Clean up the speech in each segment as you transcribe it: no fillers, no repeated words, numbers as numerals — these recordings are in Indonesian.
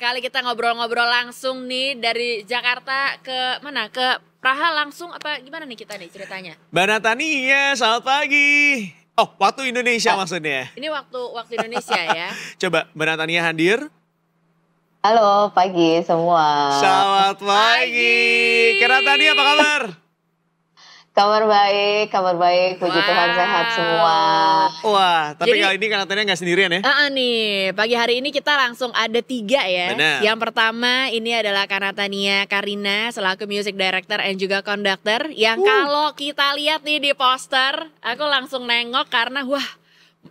kali kita ngobrol-ngobrol langsung nih dari Jakarta ke mana? Ke Praha langsung apa gimana nih kita nih ceritanya? Mbak Natania, selamat pagi. Oh, waktu Indonesia maksudnya. Ini waktu Indonesia ya. Coba Mbak Natania hadir. Halo, pagi semua. Selamat pagi. Kak Natania apa kabar? Kabar baik, puji Tuhan sehat semua. Wah, tapi Jadi- kali ini Kak Natania nggak sendirian ya? Nih, pagi hari ini kita langsung ada 3 ya. Benar. Yang pertama ini adalah Kak Natania Karina selaku music director and juga conductor. Yang kalau kita lihat nih di poster, aku langsung nengok karena wah,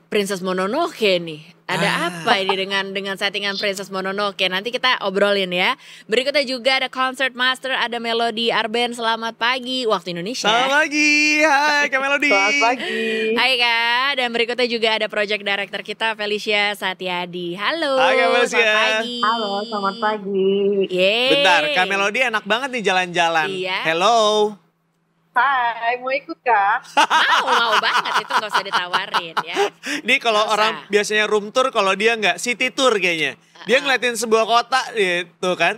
Princess Mononoke nih. Ada apa ini dengan settingan Princess Mononoke? Nanti kita obrolin ya. Berikutnya juga ada concert master, ada Melody Arben. Selamat pagi waktu Indonesia. Selamat pagi, hai Kak Melody. Selamat pagi. Hai Kak, dan berikutnya juga ada project director kita Felicia Satyadi. Halo. Hai, Kak Felicia. Selamat pagi. Halo, selamat pagi. Yeay. Bentar, Kak Melody enak banget nih jalan-jalan. Iya. Hello. Hai, mau ikut kah? Mau banget itu gak usah ditawarin ya. Ini kalau Nggak orang usah. biasanya room tour, kalau dia nggak city tour kayaknya. Dia ngeliatin sebuah kota gitu kan.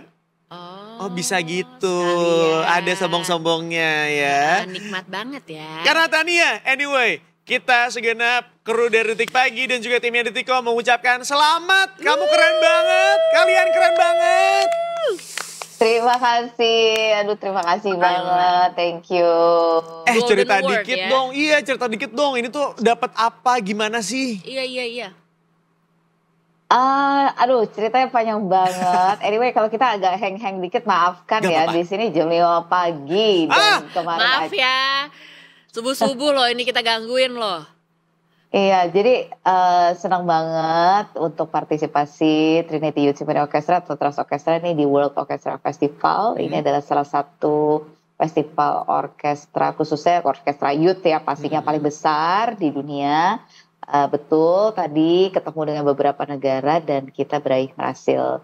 Oh bisa gitu, sekalian. ada sombong-sombongnya ya. Nikmat banget ya. Karena Tania, anyway, kita segenap kru dari Detik Pagi dan juga timnya Detikcom mengucapkan selamat. Kamu keren banget, kalian keren banget. Terima kasih banget, thank you. Golden Cerita Award dikit ya. dong, iya cerita dikit dong. Ini tuh dapat apa, gimana sih? Iya. Ceritanya panjang banget. Anyway, kalau kita agak hang-hang dikit, maafkan Gak ya. apa-apa. Di sini jam 5 pagi dan kemarin Maaf ya. Subuh-subuh loh ini kita gangguin loh. Iya, jadi senang banget untuk partisipasi Trinity Youth Symphony Orchestra atau Trust Orchestra ini di World Orchestra Festival. Ini adalah salah satu festival orkestra, khususnya orkestra youth ya, pastinya paling besar di dunia. Betul, tadi ketemu dengan beberapa negara dan kita berhasil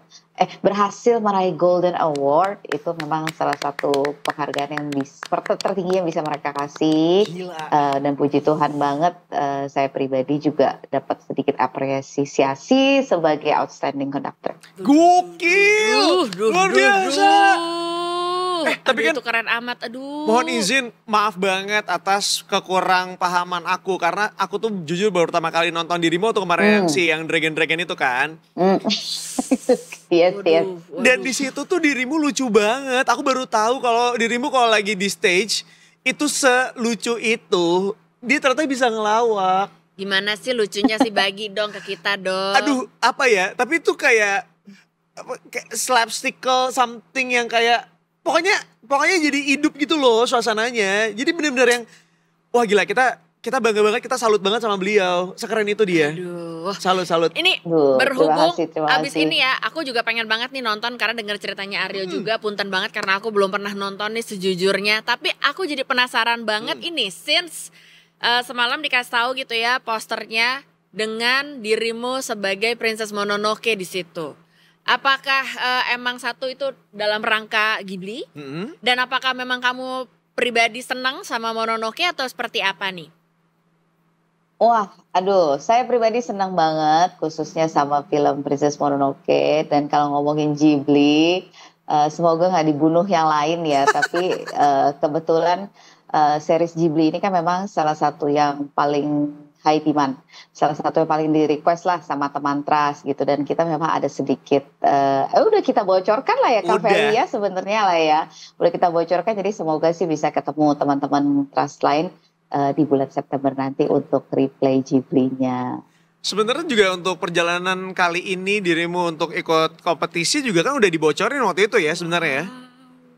meraih Golden Award. Itu memang salah satu penghargaan yang tertinggi yang bisa mereka kasih. Gila. Dan puji Tuhan banget, saya pribadi juga dapat sedikit apresiasi sebagai outstanding conductor. Gokil, luar biasa. Tapi kan itu keren amat, aduh. Mohon izin, maaf banget atas kekurang pahaman aku. Karena aku tuh jujur baru pertama kali nonton dirimu tuh kemarin yang Dragon itu kan. Yes. Dan di situ tuh dirimu lucu banget. Aku baru tahu kalau dirimu kalau lagi di stage itu selucu itu. Dia ternyata bisa ngelawak. Gimana sih lucunya sih, bagi dong ke kita dong. Aduh, apa ya? Tapi itu kayak slapstickle something yang kayak pokoknya jadi hidup gitu loh suasananya. Jadi bener-bener yang wah gila, kita bangga banget, kita salut banget sama beliau. Sekeren itu dia. Aduh. Salut. Ini Duh, berhubung terima abis kasih. ini ya, aku juga pengen banget nih nonton karena denger ceritanya Aryo juga. Punten banget karena aku belum pernah nonton nih sejujurnya. Tapi aku jadi penasaran banget ini since semalam dikasih tahu gitu ya posternya dengan dirimu sebagai Princess Mononoke di situ. Apakah emang satu itu dalam rangka Ghibli? Dan apakah memang kamu pribadi senang sama Mononoke atau seperti apa nih? Wah, saya pribadi senang banget khususnya sama film Princess Mononoke. Dan kalau ngomongin Ghibli, semoga nggak dibunuh yang lain ya. Tapi kebetulan series Ghibli ini kan memang salah satu yang paling high demand, salah satu yang paling di request lah sama teman Trust gitu. Dan kita memang ada sedikit udah kita bocorkan lah ya Kak Feli ya sebenarnya lah ya, udah kita bocorkan. Jadi semoga sih bisa ketemu teman-teman Trust lain di bulan September nanti untuk replay Ghibli-nya. Sebenarnya juga untuk perjalanan kali ini dirimu untuk ikut kompetisi juga kan udah dibocorin waktu itu ya sebenarnya ya.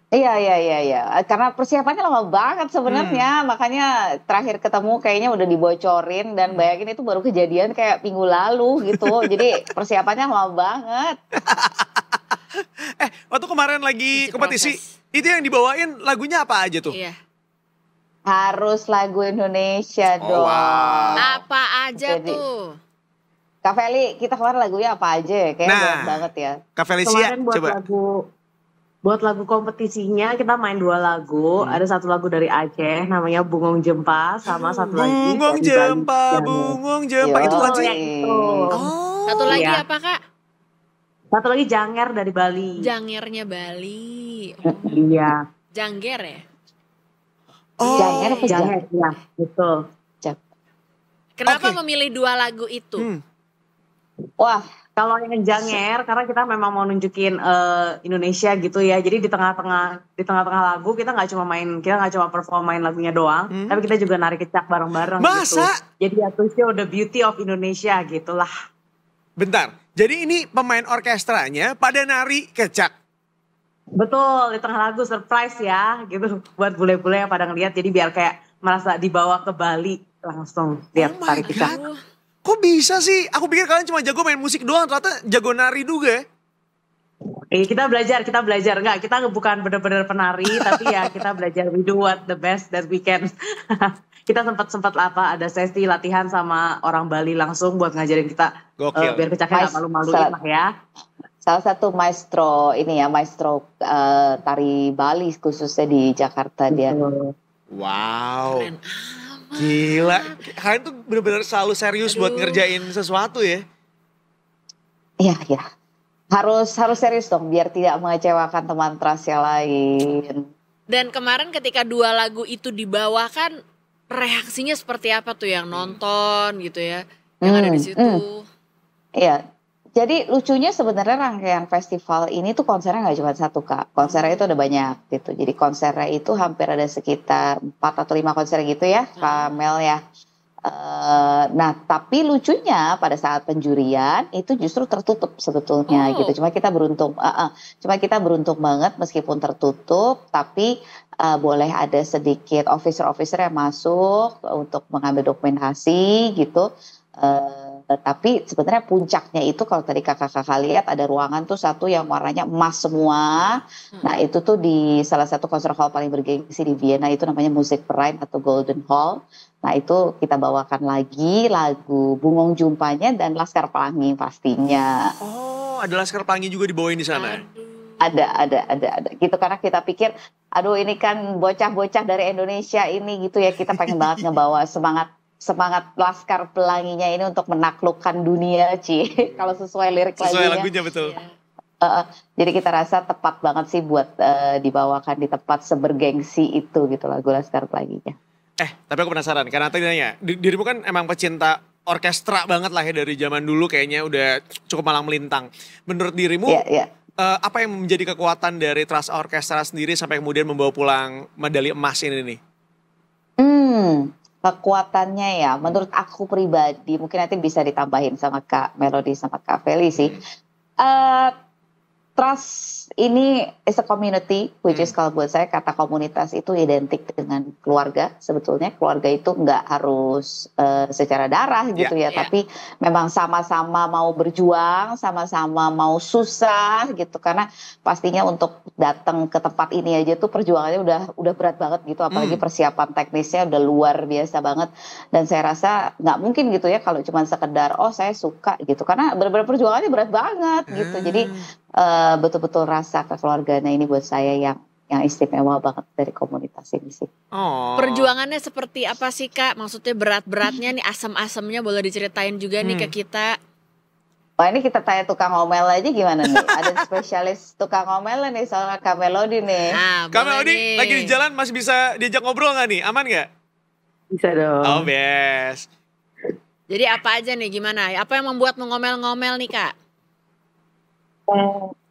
Iya. Karena persiapannya lama banget sebenarnya, makanya terakhir ketemu kayaknya udah dibocorin. Dan bayangin itu baru kejadian kayak minggu lalu gitu. Jadi persiapannya lama banget. Waktu kemarin lagi Masih kompetisi, proses. itu yang dibawain lagunya apa aja tuh? Iya. Harus lagu Indonesia Oh, dong. wow. Apa aja Jadi, tuh? Kak Feli, kita kemarin lagunya apa aja ya? Kayaknya Nah. banyak banget ya. Kak Felicia, Kemarin coba. buat lagu kompetisinya kita main 2 lagu. Ada satu lagu dari Aceh namanya Bungong Jempa, sama satu lagi Bungong dari Bali. Jempa, Yang- Bungong Jempa. Itu Yo. lagunya. yang itu. Oh. Satu lagi Iya. apa Kak? Satu lagi Janger dari Bali. Jangernya Bali. Iya. Jangger ya? Janger apa Janger, ya betul. Kenapa Oke. memilih 2 lagu itu? Wah, Kalau yang Janger, karena kita memang mau nunjukin Indonesia gitu ya. Jadi di tengah-tengah lagu kita nggak cuma perform main lagunya doang, tapi kita juga nari kecak bareng-bareng gitu. Masa? Jadi ya to show the beauty of Indonesia gitulah. Bentar, jadi ini pemain orkestranya pada nari kecak. Betul, di tengah lagu surprise ya gitu. Buat bule-bule yang pada ngeliat, jadi biar kayak merasa dibawa ke Bali langsung lihat Oh my tari kecak. God. Kok bisa sih? Aku pikir kalian cuma jago main musik doang, ternyata jago nari juga. Kita belajar. Enggak, kita bukan benar-benar penari, tapi ya kita belajar. We do what the best that we can. Kita sempat ada sesi latihan sama orang Bali langsung buat ngajarin kita Gokil. biar kecaknya nggak malu-maluin lah ya. salah satu maestro tari Bali khususnya di Jakarta dia. Wow. Keren. Gila. Kalian tuh bener-bener selalu serius buat ngerjain sesuatu ya. Iya. Harus serius dong biar tidak mengecewakan teman trans yang lain. Dan kemarin ketika 2 lagu itu dibawakan, reaksinya seperti apa tuh yang nonton gitu ya, yang ada di situ? Iya. Jadi lucunya sebenarnya rangkaian festival ini tuh konsernya nggak cuma satu Kak. Konsernya itu ada banyak gitu. Jadi konsernya itu hampir ada sekitar 4 atau 5 konser gitu ya, Kak Mel ya. Nah tapi lucunya pada saat penjurian itu justru tertutup sebetulnya gitu. Cuma kita beruntung banget meskipun tertutup, tapi boleh ada sedikit officer yang masuk untuk mengambil dokumentasi gitu. Tapi sebenarnya puncaknya itu kalau tadi kakak-kakak lihat ada ruangan tuh satu yang warnanya emas semua. Nah itu tuh di salah satu konser hall paling bergengsi di Vienna, itu namanya Musikverein atau Golden Hall. Nah itu kita bawakan lagi lagu Bungong Jumpanya dan Laskar Pelangi pastinya. Oh, ada Laskar Pelangi juga dibawain di sana. Ada gitu, karena kita pikir aduh ini kan bocah-bocah dari Indonesia ini gitu ya, kita pengen banget ngebawa semangat Laskar Pelanginya ini untuk menaklukkan dunia, kalau sesuai lirik lagunya betul. Jadi kita rasa tepat banget sih buat dibawakan di tempat sebergengsi itu gitu lagu Laskar Pelanginya. Tapi aku penasaran, karena tadi nanya, dirimu kan emang pecinta orkestra banget lah ya dari zaman dulu, kayaknya udah cukup malang melintang. Menurut dirimu, apa yang menjadi kekuatan dari Trans Orkestra sendiri sampai kemudian membawa pulang medali emas ini nih? Kekuatannya ya, menurut aku pribadi, mungkin nanti bisa ditambahin sama Kak Melody sama Kak Feli sih. Trust ini is a community, which is kalau buat saya kata komunitas itu identik dengan keluarga. Sebetulnya keluarga itu nggak harus secara darah gitu ya, tapi memang sama-sama mau berjuang, sama-sama mau susah gitu. Karena pastinya untuk datang ke tempat ini aja tuh perjuangannya udah berat banget gitu, apalagi persiapan teknisnya udah luar biasa banget. Dan saya rasa nggak mungkin gitu ya kalau cuma sekedar saya suka gitu, karena benar-benar perjuangannya berat banget gitu. Jadi betul-betul rasa kekeluarganya ini buat saya yang istimewa banget dari komunitas ini sih. Perjuangannya seperti apa sih Kak? Maksudnya berat-beratnya nih, asam-asamnya boleh diceritain juga nih ke kita. Wah ini kita tanya tukang ngomel aja gimana nih? Ada spesialis tukang ngomel nih soal Kak Melody nih. Kak Melody lagi di jalan masih bisa diajak ngobrol nggak nih? Aman nggak? Bisa dong. Oh best. Jadi apa aja nih, gimana? Apa yang membuat ngomel-ngomel nih Kak?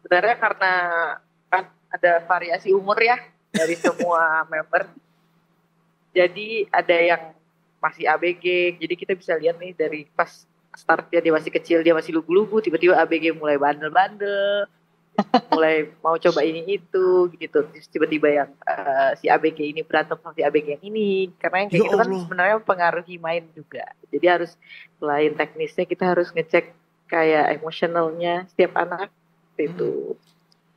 Sebenarnya karena kan ada variasi umur ya dari semua member. Jadi ada yang masih ABG, jadi kita bisa lihat nih dari pas startnya dia masih kecil, dia masih lugu-lugu, tiba-tiba ABG mulai bandel-bandel, mulai mau coba ini itu gitu. Terus tiba-tiba yang si ABG ini berantem sama si ABG yang ini, karena yang kayak gitu kan sebenarnya mempengaruhi main juga. Jadi harus selain teknisnya kita harus ngecek kayak emosionalnya setiap anak itu.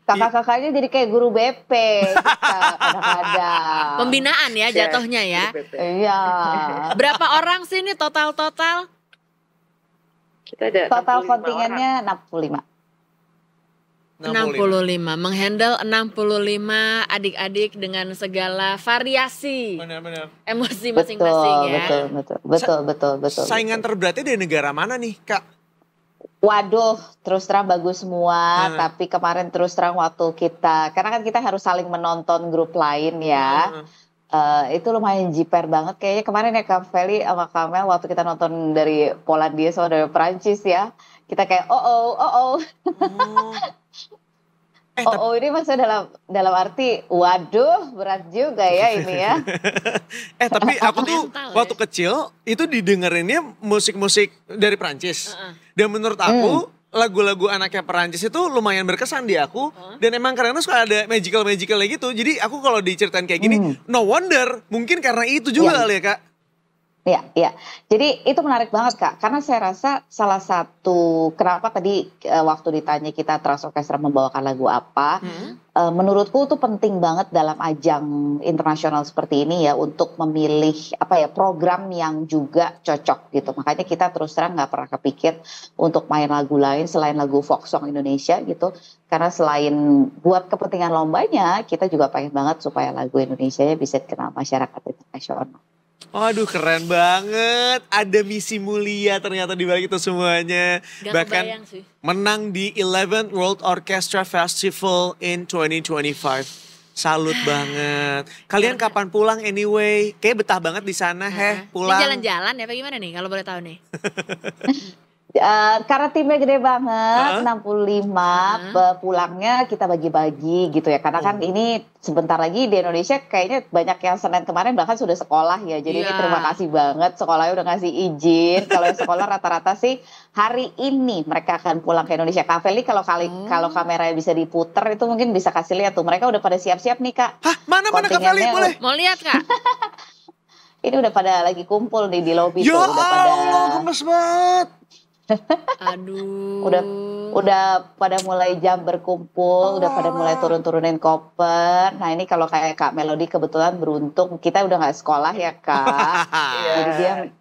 Kakak-kakaknya jadi kayak guru BP kadang-kadang. Pembinaan ya jatuhnya ya. Iya. Berapa orang sih ini total? Kita ada total kontingennya 65. 65, menghandle 65 adik-adik dengan segala variasi. Benar-benar. Emosi masing-masing ya. Betul. Saingan terberatnya dari negara mana nih Kak? Waduh, terus terang bagus semua. Tapi kemarin terus terang waktu kita, karena kan kita harus saling menonton grup lain ya. Itu lumayan jiper banget. Kayaknya kemarin ya Kak Feli sama Kamel waktu kita nonton dari Polandia sama dari Perancis ya. Kita kayak oh. Ini maksudnya dalam arti waduh berat juga ya ini ya. Tapi aku tuh waktu kecil itu didengerinnya musik-musik dari Prancis. Dan menurut aku lagu-lagu anaknya Perancis itu lumayan berkesan di aku. Dan emang karena suka ada magical-magicalnya gitu. Jadi aku kalau diceritain kayak gini, no wonder mungkin karena itu juga kali ya Kak. Iya. Jadi itu menarik banget Kak, karena saya rasa salah satu kenapa tadi waktu ditanya kita Trans Orchestra membawakan lagu apa, menurutku itu penting banget dalam ajang internasional seperti ini ya untuk memilih program yang juga cocok gitu. Makanya kita terus terang nggak pernah kepikir untuk main lagu lain selain lagu folk song Indonesia gitu. Karena selain buat kepentingan lombanya, kita juga pengen banget supaya lagu Indonesia bisa dikenal masyarakat internasional. Aduh keren banget, ada misi mulia ternyata di balik itu semuanya. Gak bahkan sih. Menang di 11th World Orchestra Festival in 2025. Salut banget. Kalian kapan pulang anyway? Kayak betah banget di sana pulang. Ini jalan-jalan ya apa gimana nih kalau boleh tahu nih? Karena timnya gede banget, 65, pulangnya kita bagi-bagi gitu ya. Karena kan ini sebentar lagi di Indonesia kayaknya banyak yang Senin kemarin bahkan sudah sekolah ya. Jadi ini terima kasih banget sekolahnya udah ngasih izin. Kalau yang sekolah rata-rata sih hari ini mereka akan pulang ke Indonesia. Kak Feli kalau kameranya bisa diputer itu mungkin bisa kasih lihat tuh. Mereka udah pada siap-siap nih Kak. Hah mana Kak Feli boleh? Mau lihat Kak? Ini udah pada lagi kumpul nih di lobi tuh. Udah pada gemes banget. Aduh. Udah pada mulai jam berkumpul, udah pada mulai turun-turunin koper. Nah ini kalau kayak Kak Melody kebetulan beruntung kita udah nggak sekolah ya Kak. Jadi dia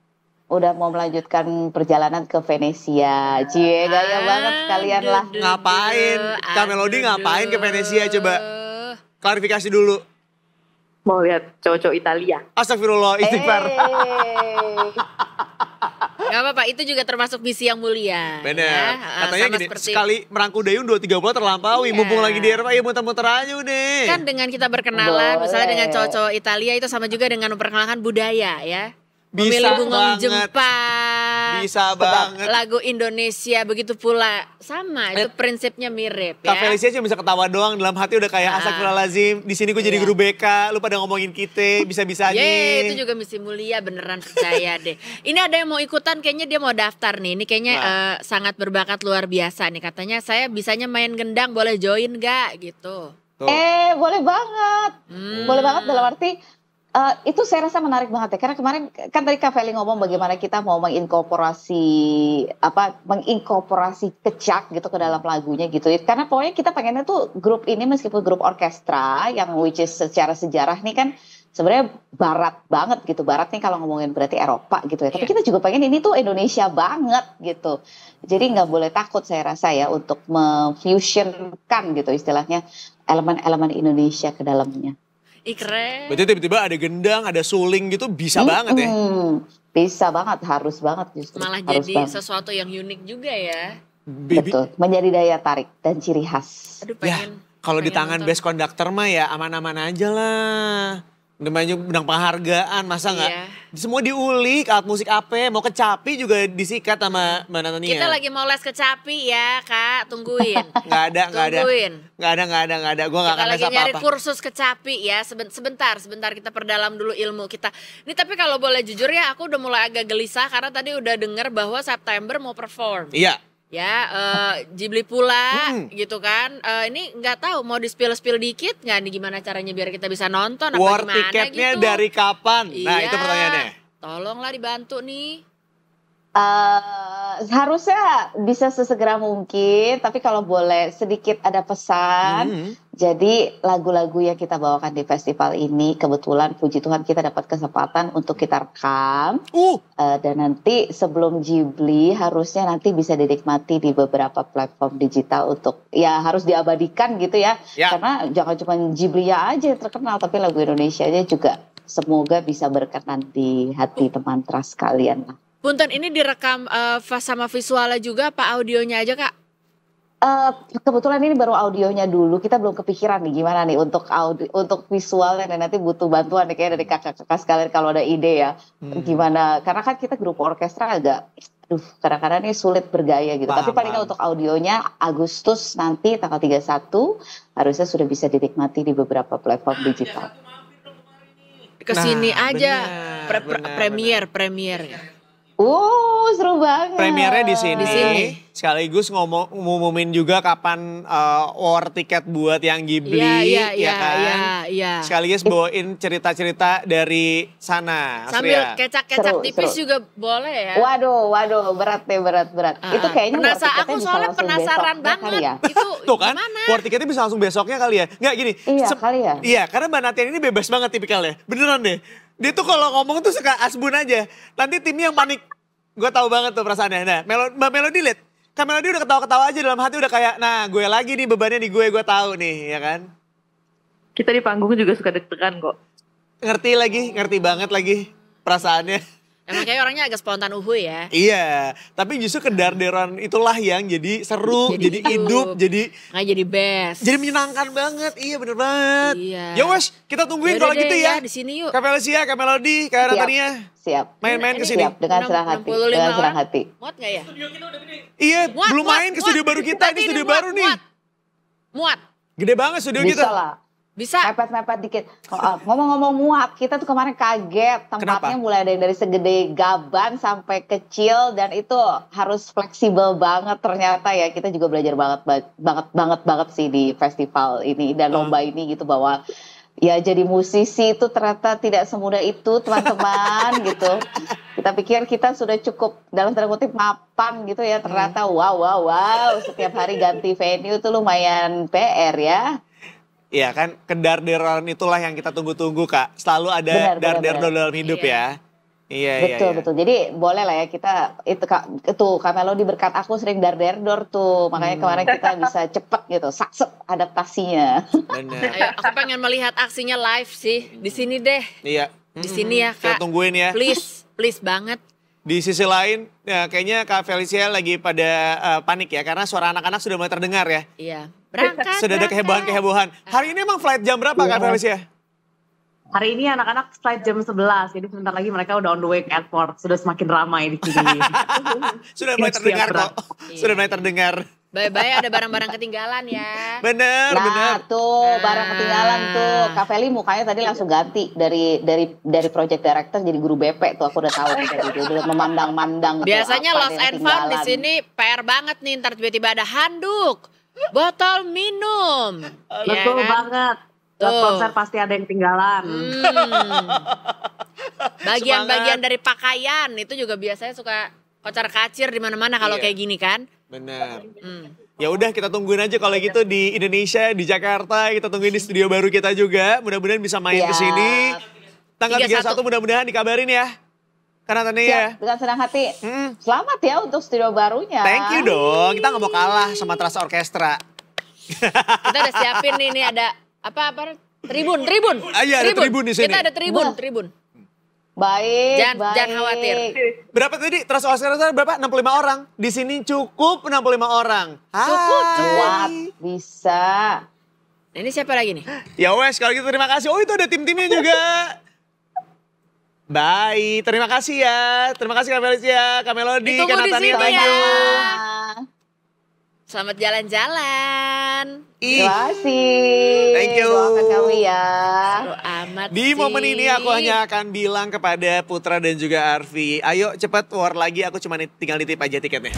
udah mau melanjutkan perjalanan ke Venesia. Cie gaya banget kalian lah. Ngapain? Kak Melody ngapain ke Venesia coba? Klarifikasi dulu. Mau lihat cowok-cowok Italia. Astagfirullah, istighfar. Gak apa-apa, itu juga termasuk misi yang mulia. Bener, ya? katanya gini, sekali merangku dayung 2-3 bulan terlampaui, mumpung lagi di Eropa, ya muter-muter aja udah. Kan dengan kita berkenalan, misalnya dengan cowok-cowok Italia itu sama juga dengan memperkenalkan budaya ya. Memilih bunga Jepang, bisa banget. Lagu Indonesia begitu pula sama, itu prinsipnya mirip ya. Kak Felicia cuma bisa ketawa doang, dalam hati udah kayak astagfirullahaladzim. Di sini gue jadi guru BK, lu pada ngomongin kita, bisa-bisanya. Itu juga misi mulia beneran percaya deh. Ini ada yang mau ikutan, kayaknya dia mau daftar nih. Ini kayaknya sangat berbakat luar biasa nih. Katanya saya bisanya main gendang, boleh join gak gitu. Boleh banget, boleh banget dalam arti. Itu saya rasa menarik banget ya, karena kemarin kan tadi Kak Feli ngomong bagaimana kita mau menginkorporasi kecak gitu ke dalam lagunya gitu. Karena pokoknya kita pengennya tuh grup ini meskipun grup orkestra yang which is secara sejarah nih kan sebenarnya barat banget gitu. Barat nih kalau ngomongin berarti Eropa gitu ya. Tapi kita juga pengen ini tuh Indonesia banget gitu. Jadi nggak boleh takut saya rasa ya untuk memfusionkan gitu istilahnya elemen-elemen Indonesia ke dalamnya. Keren. Berarti tiba-tiba ada gendang, ada suling gitu bisa banget ya? Bisa banget, harus banget justru. Malah harus jadi banget. Sesuatu yang unik juga ya. Betul, menjadi daya tarik dan ciri khas. Aduh pengen. Kalau di tangan best conductor mah ya aman-aman aja lah. Namanya menang penghargaan, masa nggak? Semua diulik, alat musik apa, mau kecapi juga disikat sama Mbak Natania. Kita lagi mau les kecapi ya Kak, tungguin. Nggak ada. Gue nggak akan les apa-apa. Kita lagi nyari kursus kecapi ya, sebentar kita perdalam dulu ilmu kita. Ini tapi kalau boleh jujur ya, aku udah mulai agak gelisah karena tadi udah dengar bahwa September mau perform. Iya. Ya, Ghibli pula gitu kan. Ini nggak tahu mau di-spill dikit nggak nih gimana caranya biar kita bisa nonton apa War gimana tiketnya gitu. dari kapan? Nah itu pertanyaannya. Tolonglah dibantu nih. Harusnya bisa sesegera mungkin, tapi kalau boleh sedikit ada pesan. Jadi lagu-lagu yang kita bawakan di festival ini kebetulan puji Tuhan kita dapat kesempatan untuk kita rekam. Dan nanti sebelum Ghibli harusnya nanti bisa dinikmati di beberapa platform digital untuk ya harus diabadikan gitu ya. Karena jangan cuma Ghibli aja yang terkenal, tapi lagu Indonesia aja juga semoga bisa berkenan di hati teman Trans kalian lah. Punten ini direkam sama visualnya juga apa audionya aja Kak? Kebetulan ini baru audionya dulu, kita belum kepikiran nih gimana nih untuk untuk visualnya, dan nanti butuh bantuan nih kayak dari kakak-kakak sekalian kalau ada ide ya. Gimana, karena kan kita grup orkestra agak, kadang-kadang ini sulit bergaya gitu. Tapi paling nggak untuk audionya Agustus nanti tanggal 31 harusnya sudah bisa dinikmati di beberapa platform digital. Kesini aja, premier. Seru banget. Premiernya di sini. Sekaligus ngumumin juga kapan war tiket buat yang Ghibli, ya kan? Iya. Sekaligus bawain cerita-cerita dari sana. Sambil kecak-kecak tipis juga boleh ya. Waduh, berat. Itu kayaknya aku soalnya penasaran banget. Ya? Itu tuh kan, gimana? war tiketnya bisa langsung besoknya kali ya. Nggak gini. Iya, kali ya. Iya, karena Mbak Natian ini bebas banget tipikalnya. Beneran deh. Dia tuh kalau ngomong tuh suka asbun aja. Nanti timnya yang panik. Gue tahu banget tuh perasaannya. Nah, Mbak Melody liat. Kak Melody udah ketawa-ketawa aja dalam hati, udah kayak, nah gue lagi nih, bebannya di gue tahu nih, ya kan? Kita di panggung juga suka deg-degan kok. Ngerti banget lagi perasaannya. Emang kayak orangnya agak spontan ya. Iya, tapi justru kedarderan itulah yang jadi seru, jadi hidup, jadi best. Jadi menyenangkan banget, iya bener banget. Iya. Ya wes, kita tungguin kalau gitu ya. Di sini yuk. Kak Felicia, Kak Melody, Kak Natania. Siap. Main-main kesini. Siap, dengan senang hati. Muat gak ya? Iya, belum main ke studio baru kita, ini studio baru nih. Muat. Gede banget studio kita. Bisa lah. Bisa. Mepet-mepet dikit. Ngomong-ngomong muat, kita tuh kemarin kaget. Tempatnya mulai ada yang dari segede gaban sampai kecil, dan itu harus fleksibel banget ternyata ya. Kita juga belajar banget sih di festival ini dan lomba ini gitu, bahwa ya jadi musisi itu ternyata tidak semudah itu teman-teman gitu. Kita pikir kita sudah cukup dalam tanda kutip mapan gitu ya, ternyata wow. Setiap hari ganti venue tuh lumayan PR ya. Iya kan, kedarderan itulah yang kita tunggu-tunggu Kak. Selalu ada darder dalam hidup ya. Iya. Betul. Jadi boleh lah ya kita, itu Kak Melody berkat aku sering darderdor tuh. Makanya kemarin kita bisa cepet gitu, sakset adaptasinya. Bener. Ayo, aku pengen melihat aksinya live sih. Di sini deh. Iya. Di sini ya Kak. Kita tungguin ya. Please banget. Di sisi lain, ya, kayaknya Kak Felicia lagi pada panik ya. Karena suara anak-anak sudah mulai terdengar ya. Iya. Berangkat. Sudah ada kehebohan-kehebohan. Hari ini emang flight jam berapa Kak Felicia? Hari ini anak-anak flight jam 11, jadi sebentar lagi mereka udah on the way ke airport. Sudah semakin ramai di sini. Sudah mulai terdengar kok. Sudah mulai terdengar. Bye-bye ada barang-barang ketinggalan ya. Bener. Tuh barang ketinggalan tuh. Kak Feli mukanya tadi langsung ganti dari project director jadi guru BP tuh, aku udah tahu tadi udah memandang-mandang. Biasanya lost and found di sini PR banget nih, ntar tiba-tiba ada handuk, botol minum. Betul banget. Konser pasti ada yang ketinggalan. Bagian-bagian dari pakaian itu juga biasanya suka kocar-kacir di mana-mana kalau kayak gini kan. Benar. Ya udah kita tungguin aja kalau gitu di Indonesia, di Jakarta, kita tungguin di studio baru kita juga. Mudah-mudahan bisa main ke sini. Tanggal 31 mudah-mudahan dikabarin ya. Karena tadi ya. Dengan senang hati. Selamat ya untuk studio barunya. Thank you dong. Kita nggak mau kalah sama Trans Orkestra. Kita udah siapin nih ada apa tribun. Iya, ada tribun di sini. Kita ada tribun. Baik. Jangan khawatir. Berapa tadi? Trans Orkestra berapa? 65 orang. Di sini cukup 65 orang. Cukup. Bisa. Nah, ini siapa lagi nih? Ya wes, kalau gitu terima kasih. Oh, itu ada tim-timnya juga. Baik, terima kasih ya. Terima kasih Kak Felicia, Kak Melody, Kak Natania. Thank you. Selamat jalan-jalan. Terima kasih. Thank you. Doakan kami ya. Seru amat Di momen ini aku hanya akan bilang kepada Putra dan juga Arfi, ayo cepat war lagi, aku cuma tinggal nitip aja tiketnya.